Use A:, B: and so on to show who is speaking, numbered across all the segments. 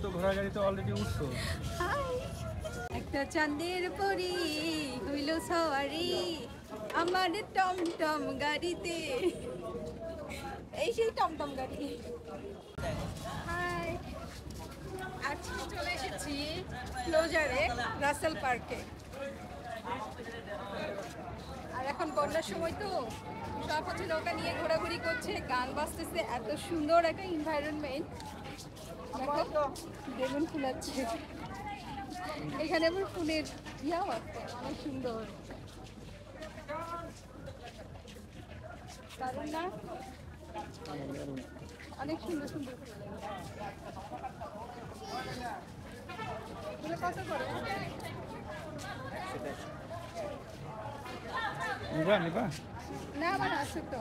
A: তো ঘোড়া গাড়িতে অলরেডি উঠছো।
B: একটা চাঁদের পরি হইল সওয়ারি আমার টমটম গাড়িতে। এই সেই টমটম গাড়ি। হাই, আজকে চলে এসেছি ক্লোজারে, রাসেল পার্কে। আর এখন বন্যার সময় তো সব হচ্ছে নৌকা নিয়ে ঘোরাঘুরি করছে, গান বাজতেছে, এত সুন্দর একটা এনভায়রনমেন্ট। বেলুন ফুলাচ্ছে, এখানে আবার ফুলের ইয়াও আছে, অনেক সুন্দর। দারুণ না? অনেক সুন্দর সুন্দর ফুল। এগুলো কত করে?
A: নিবা
B: না, আমার আছে তো,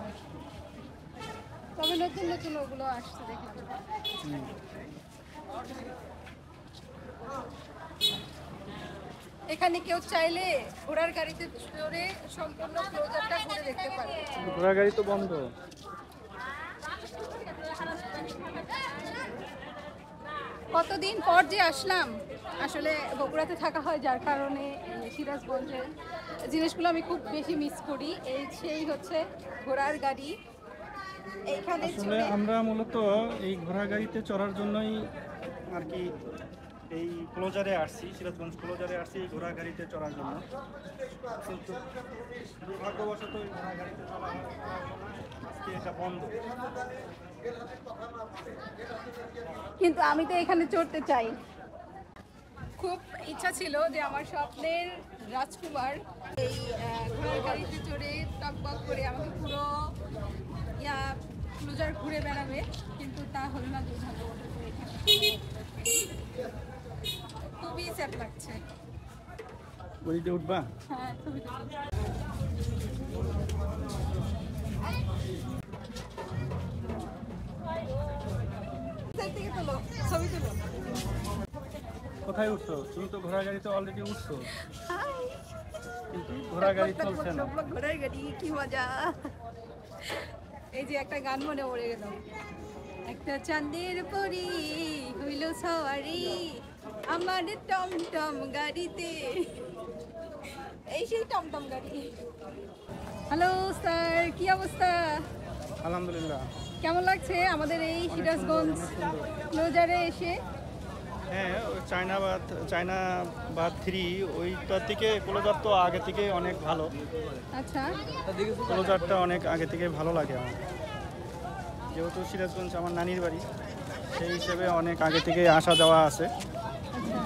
B: তবে নতুন নতুন ওগুলো আসছে দেখলাম। এখানে কেউ চাইলে ঘোড়ার গাড়িতে চড়ে সম্পূর্ণ ক্লোজারটা ঘুরে দেখতে পারে।
A: ঘোড়া গাড়ি তো বন্ধ।
B: কতদিন পর যে আসলাম, আসলে বগুড়াতে থাকা হয় যার কারণে সিরাজগঞ্জের জিনিসগুলো আমি খুব বেশি মিস করি। এই সেই হচ্ছে ঘোড়ার গাড়ি। এইখানে
A: আসলে আমরা মূলত এই ঘোড়া গাড়িতে চড়ার জন্যই আর কি এই ক্লোজারে আসছি, সিরাজগঞ্জ ক্লোজারে আসছি এই ঘোড়া গাড়িতে চড়ার জন্য। কিন্তু দুর্ভাগ্যবশত এই ঘোড়া গাড়িতে চড়া আজকে এটা বন্ধ।
B: কিন্তু আমি তো এখানে চড়তে চাই। খুব ইচ্ছা ছিল যে আমার স্বপ্নের রাজকুমার এই ঘোড়ার গাড়িতে চড়ে টকবক করে আমাকে পুরো ক্লোজার ঘুরে বেড়াবে, কিন্তু তা হলো না দুর্ভাগ্যবশত। খুবই স্যাড লাগছে।
A: গড়িতে উঠবা?
B: হ্যাঁ, ছবি তুলি। থেকে তোলো, ছবি তুলো।
A: কোথায় উঠছো? তুমি তো ঘোড়া গাড়িতে অলরেডি উঠছো,
B: হাই,
A: কিন্তু ঘোড়া গাড়ি চলছে না।
B: ঘোড়ার গাড়ি কি মজা! এই যে একটা গান মনে পড়ে গেল, একটা চাঁদের পরি হইল সওয়ারি আমার টমটম গাড়িতে। এই সেই টমটম গাড়ি। হ্যালো স্যার, কি অবস্থা?
A: আলহামদুলিল্লাহ।
B: কেমন লাগছে আমাদের এই সিরাজগঞ্জ ক্লোজারে এসে?
A: হ্যাঁ, ওই চায়নাবাদ 3 ওইটার থেকে ক্লোজার তো আগে থেকে অনেক ভালো।
B: আচ্ছা,
A: ক্লোজারটা অনেক আগে থেকে ভালো লাগে আমার, যেহেতু সিরাজগঞ্জ আমার নানির বাড়ি, সেই হিসেবে অনেক আগে থেকে আসা যাওয়া আছে।
B: আচ্ছা।